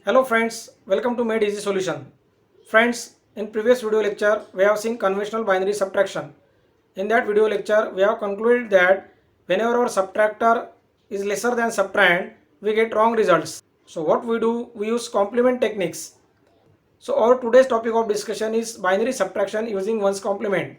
Hello friends, welcome to Made Easy Solution. Friends, in previous video lecture, we have seen conventional binary subtraction. In that video lecture, we have concluded that whenever our subtractor is lesser than subtrahend, we get wrong results. So what we do, we use complement techniques. So our today's topic of discussion is binary subtraction using ones complement.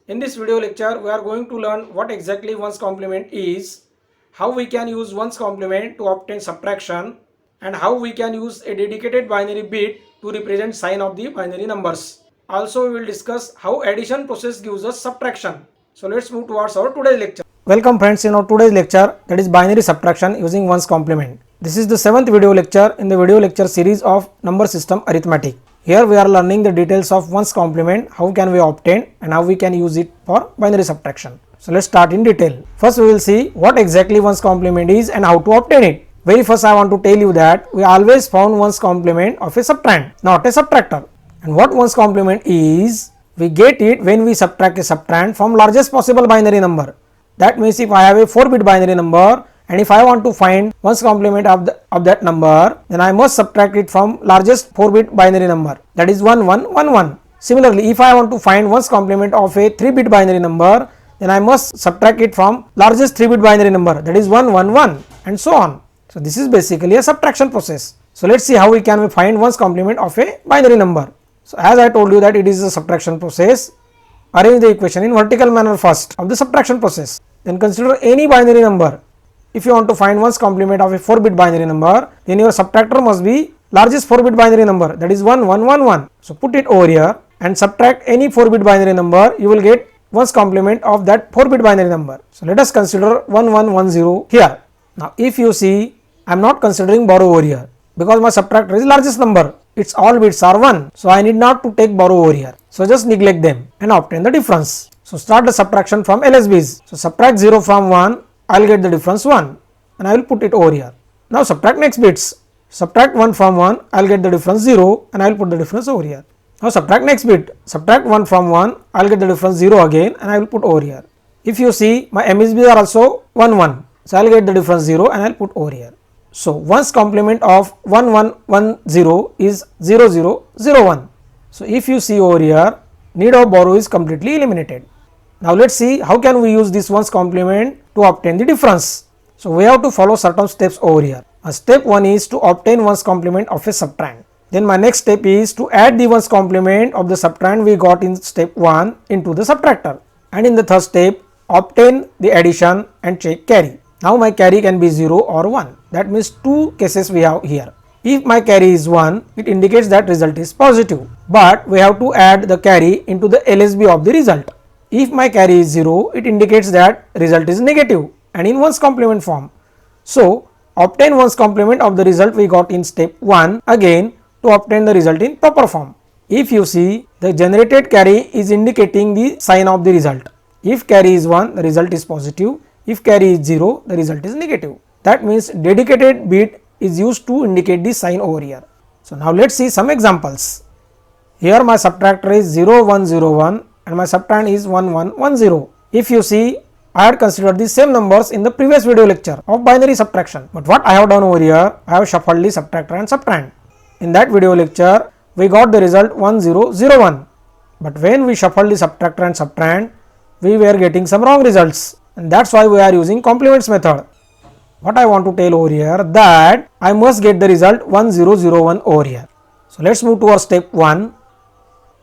In this video lecture, we are going to learn what exactly ones complement is, how we can use ones complement to obtain subtraction, and how we can use a dedicated binary bit to represent sign of the binary numbers. Also, we will discuss how addition process gives us subtraction. So let's move towards our today's lecture. Welcome friends in our today's lecture, that is binary subtraction using ones complement. This is the 7th video lecture in the video lecture series of number system arithmetic. Here we are learning the details of ones complement, how can we obtain and how we can use it for binary subtraction. So let's start in detail. First we will see what exactly ones complement is and how to obtain it. Very first I want to tell you that we always found ones complement of a subtrahend, not a subtractor. And what ones complement is, we get it when we subtract a subtrahend from largest possible binary number. That means if I have a 4-bit binary number and if I want to find ones complement of that number, then I must subtract it from largest 4-bit binary number, that is 1111. Similarly, if I want to find ones complement of a 3-bit binary number, then I must subtract it from largest 3-bit binary number, that is 111, and so on. So this is basically a subtraction process. So let's see how we can find ones complement of a binary number. So as I told you that it is a subtraction process, arrange the equation in vertical manner first of the subtraction process. Then consider any binary number. If you want to find ones complement of a 4-bit binary number, then your subtractor must be largest 4-bit binary number, that is 1111. So put it over here and subtract any 4-bit binary number, you will get ones complement of that 4-bit binary number. So let us consider 1110 here. Now if you see, I am not considering borrow over here because my subtractor is largest number. Its all bits are 1. So I need not to take borrow over here. So just neglect them and obtain the difference. So start the subtraction from LSBs. So subtract 0 from 1, I will get the difference 1 and I will put it over here. Now subtract next bits. Subtract 1 from 1, I will get the difference 0 and I will put the difference over here. Now subtract next bit. Subtract 1 from 1, I will get the difference 0 again and I will put over here. If you see, my MSBs are also 1 1. So I will get the difference 0 and I will put over here. So ones complement of 1110 is 0001. So if you see over here, need of borrow is completely eliminated. Now let's see how can we use this ones complement to obtain the difference. So we have to follow certain steps over here. Step 1 is to obtain ones complement of a subtrahend. Then my next step is to add the ones complement of the subtrahend we got in step 1 into the subtractor. And in the third step, obtain the addition and check carry. Now my carry can be 0 or 1. That means two cases we have here. If my carry is 1, it indicates that result is positive. But we have to add the carry into the LSB of the result. If my carry is 0, it indicates that result is negative and in ones complement form. So obtain ones complement of the result we got in step 1 again to obtain the result in proper form. If you see, the generated carry is indicating the sign of the result. If carry is 1, the result is positive. If carry is 0, the result is negative. That means dedicated bit is used to indicate the sign over here. So now let's see some examples. Here my subtractor is 0101 and my subtrahend is 1110. If you see, I had considered the same numbers in the previous video lecture of binary subtraction. But what I have done over here, I have shuffled the subtractor and subtrahend. In that video lecture, we got the result 1001. But when we shuffled the subtractor and subtrahend, we were getting some wrong results. And that's why we are using complements method. What I want to tell over here, that I must get the result 1001 over here. So let's move to our step 1.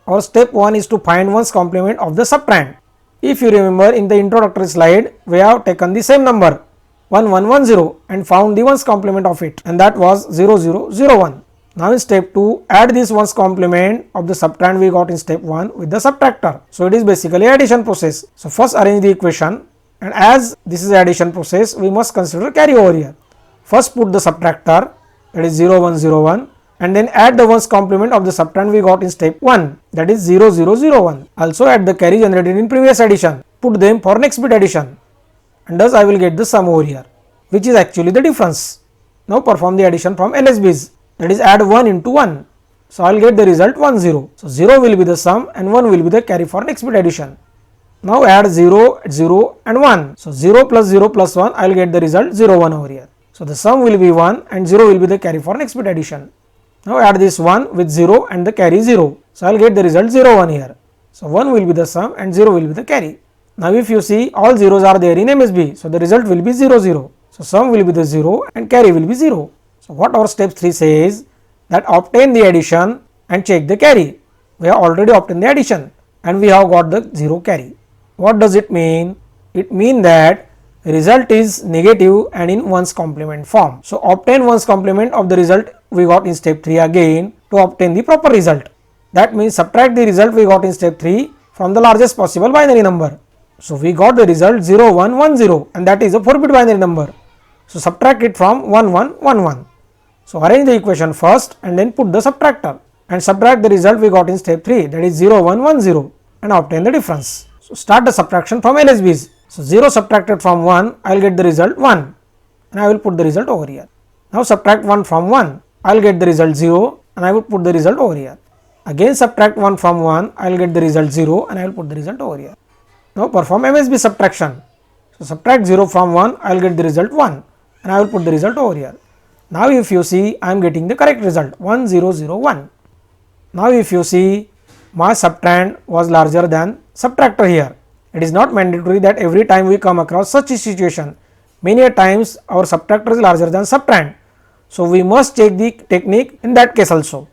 Our step 1 is to find ones complement of the subtrahend. If you remember, in the introductory slide, we have taken the same number 1110 and found the ones complement of it, and that was 0001. Now in step 2, add this ones complement of the subtrahend we got in step 1 with the subtractor. So it is basically addition process. So first arrange the equation. And as this is addition process, we must consider carry over here. First put the subtractor, that is 0101, and then add the ones complement of the subtrahend we got in step 1, that is 0001. Also add the carry generated in previous addition. Put them for next bit addition. And thus I will get the sum over here, which is actually the difference. Now perform the addition from LSBs, that is add 1 into 1. So I will get the result 10. So 0 will be the sum and 1 will be the carry for next bit addition. Now add 0, 0 and 1. So 0 plus 0 plus 1, I will get the result 0, 1 over here. So the sum will be 1 and 0 will be the carry for next bit addition. Now add this 1 with 0 and the carry 0. So I will get the result 0 1 here. So 1 will be the sum and 0 will be the carry. Now if you see, all zeros are there in MSB, so the result will be 0 0. So sum will be the 0 and carry will be 0. So what our step 3 says, that obtain the addition and check the carry. We have already obtained the addition and we have got the 0 carry. What does it mean? It means that result is negative and in 1's complement form. So obtain 1's complement of the result we got in step 3 again to obtain the proper result. That means subtract the result we got in step 3 from the largest possible binary number. So we got the result 0 1 1 0 and that is a 4-bit binary number. So subtract it from 1 1 1 1. So arrange the equation first and then put the subtractor and subtract the result we got in step 3, that is 0 1 1 0, and obtain the difference. So start the subtraction from LSBs. So 0 subtracted from 1, I will get the result 1 and I will put the result over here. Now subtract 1 from 1, I will get the result 0 and I will put the result over here. Again subtract 1 from 1, I will get the result 0 and I will put the result over here. Now perform MSB subtraction. So subtract 0 from 1, I will get the result 1 and I will put the result over here. Now if you see, I am getting the correct result 1 0 0 1. Now if you see, my subtrahend was larger than subtractor here. It is not mandatory that every time we come across such a situation. Many a times our subtractor is larger than subtrahend. So we must check the technique in that case also.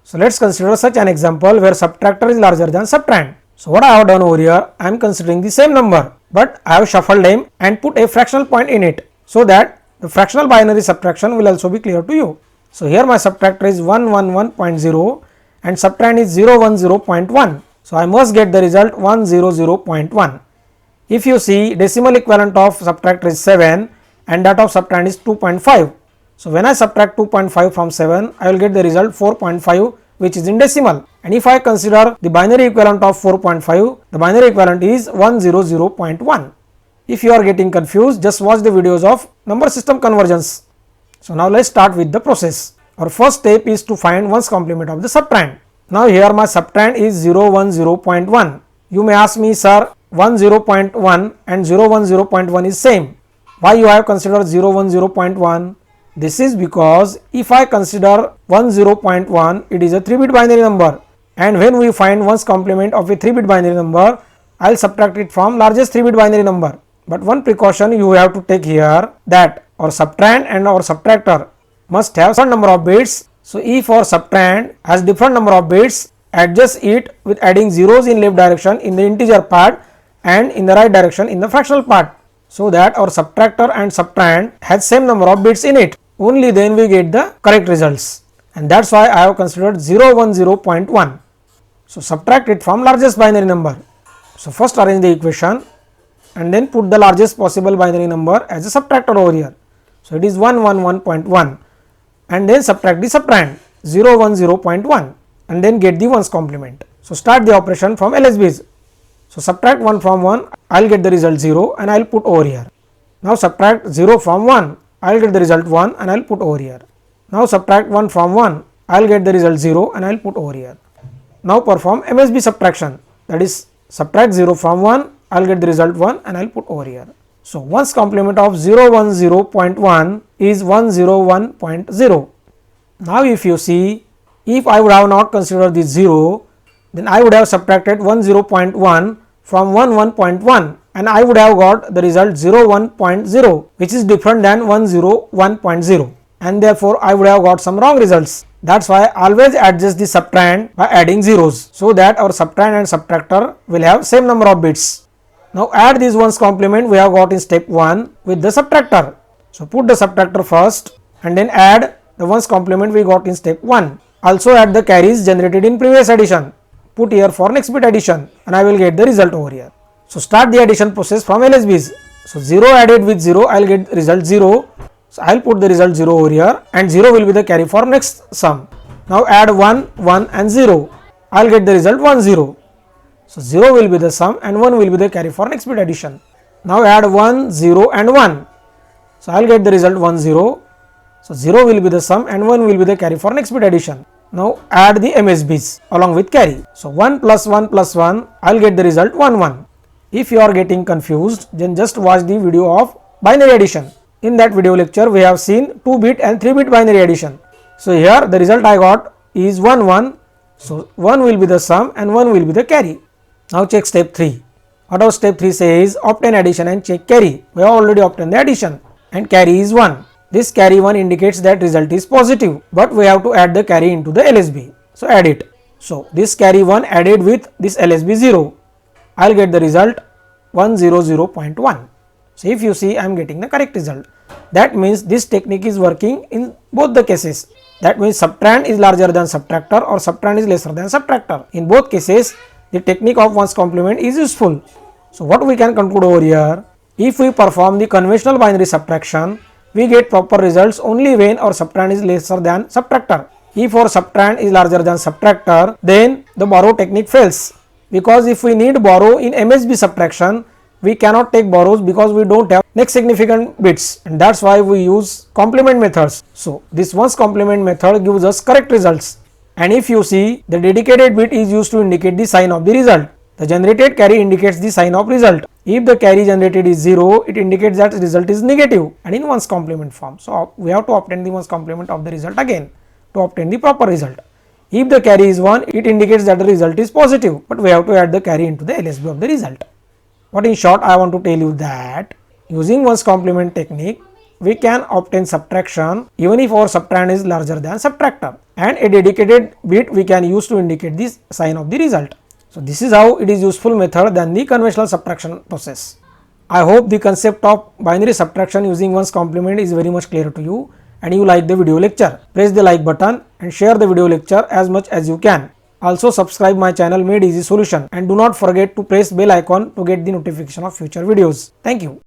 So let's consider such an example where subtractor is larger than subtrahend. So what I have done over here, I am considering the same number, but I have shuffled them and put a fractional point in it so that the fractional binary subtraction will also be clear to you. So here my subtractor is 111.0 and subtrahend is 010.1. So I must get the result 100.1. If you see, decimal equivalent of subtractor is 7 and that of subtrahend is 2.5. So when I subtract 2.5 from 7, I will get the result 4.5, which is in decimal. And if I consider the binary equivalent of 4.5, the binary equivalent is 100.1. If you are getting confused, just watch the videos of number system convergence. So now let's start with the process. Our first step is to find 1's complement of the subtrahend. Now here my subtrahend is 010.1. You may ask me, sir, 10.1 and 010.1 is same. Why you have considered 010.1? This is because if I consider 10.1, it is a 3-bit binary number, and when we find 1's complement of a 3-bit binary number, I will subtract it from largest 3-bit binary number. But one precaution you have to take here, that our subtrahend and our subtractor must have some number of bits. So if our subtrahend has different number of bits, adjust it with adding zeros in left direction in the integer part and in the right direction in the fractional part, so that our subtractor and subtrahend has same number of bits in it. Only then we get the correct results, and that's why I have considered 010.1. So subtract it from largest binary number. So first arrange the equation and then put the largest possible binary number as a subtractor over here. So it is 111.1, and then subtract the subtrahend 010.1 and then get the 1's complement. So start the operation from LSBs. So subtract 1 from 1, I will get the result 0 and I will put over here. Now subtract 0 from 1, I will get the result 1 and I will put over here. Now subtract 1 from 1, I will get the result 0 and I will put over here. Now perform MSB subtraction, that is subtract 0 from 1, I will get the result 1 and I will put over here. So 1's complement of 010.1 is 101.0. Now if you see, if I would have not considered this 0, then I would have subtracted 10.1 from 11.1 and I would have got the result 01.0, which is different than 101.0, and therefore I would have got some wrong results. That's why always adjust the subtrahend by adding zeros, so that our subtrahend and subtractor will have same number of bits. Now add this 1's complement we have got in step 1 with the subtractor. So put the subtractor first and then add the 1's complement we got in step 1. Also add the carries generated in previous addition. Put here for next bit addition and I will get the result over here. So start the addition process from LSBs. So 0 added with 0, I will get result 0. So I will put the result 0 over here and 0 will be the carry for next sum. Now add 1, 1 and 0. I will get the result 1, 0. So 0 will be the sum and 1 will be the carry for next bit addition. Now add 1, 0 and 1. So I will get the result 1, 0. So 0 will be the sum and 1 will be the carry for next bit addition. Now add the MSBs along with carry. So 1 plus 1 plus 1, I will get the result 1, 1. If you are getting confused, then just watch the video of binary addition. In that video lecture, we have seen 2-bit and 3-bit binary addition. So here the result I got is 1 1. So 1 will be the sum and 1 will be the carry. Now check step 3. What our step 3 says, obtain addition and check carry. We have already obtained the addition and carry is 1. This carry 1 indicates that result is positive, but we have to add the carry into the LSB. So add it. So this carry 1 added with this LSB 0, I will get the result 100.1. So if you see, I am getting the correct result. That means this technique is working in both the cases. That means subtrahend is larger than subtractor or subtrahend is lesser than subtractor. In both cases, the technique of 1's complement is useful. So what we can conclude over here, if we perform the conventional binary subtraction, we get proper results only when our subtrahend is lesser than subtractor. If our subtrahend is larger than subtractor, then the borrow technique fails. Because if we need borrow in MSB subtraction, we cannot take borrows because we don't have next significant bits, and that's why we use complement methods. So this 1's complement method gives us correct results. And if you see, the dedicated bit is used to indicate the sign of the result. The generated carry indicates the sign of result. If the carry generated is 0, it indicates that the result is negative and in 1's complement form. So we have to obtain the 1's complement of the result again to obtain the proper result. If the carry is 1, it indicates that the result is positive, but we have to add the carry into the LSB of the result. But in short, I want to tell you that using 1's complement technique, we can obtain subtraction even if our subtrahend is larger than subtractor, and a dedicated bit we can use to indicate this sign of the result. So this is how it is useful method than the conventional subtraction process. I hope the concept of binary subtraction using 1's complement is very much clear to you and you like the video lecture. Press the like button and share the video lecture as much as you can. Also subscribe my channel Made Easy Solution and do not forget to press bell icon to get the notification of future videos. Thank you.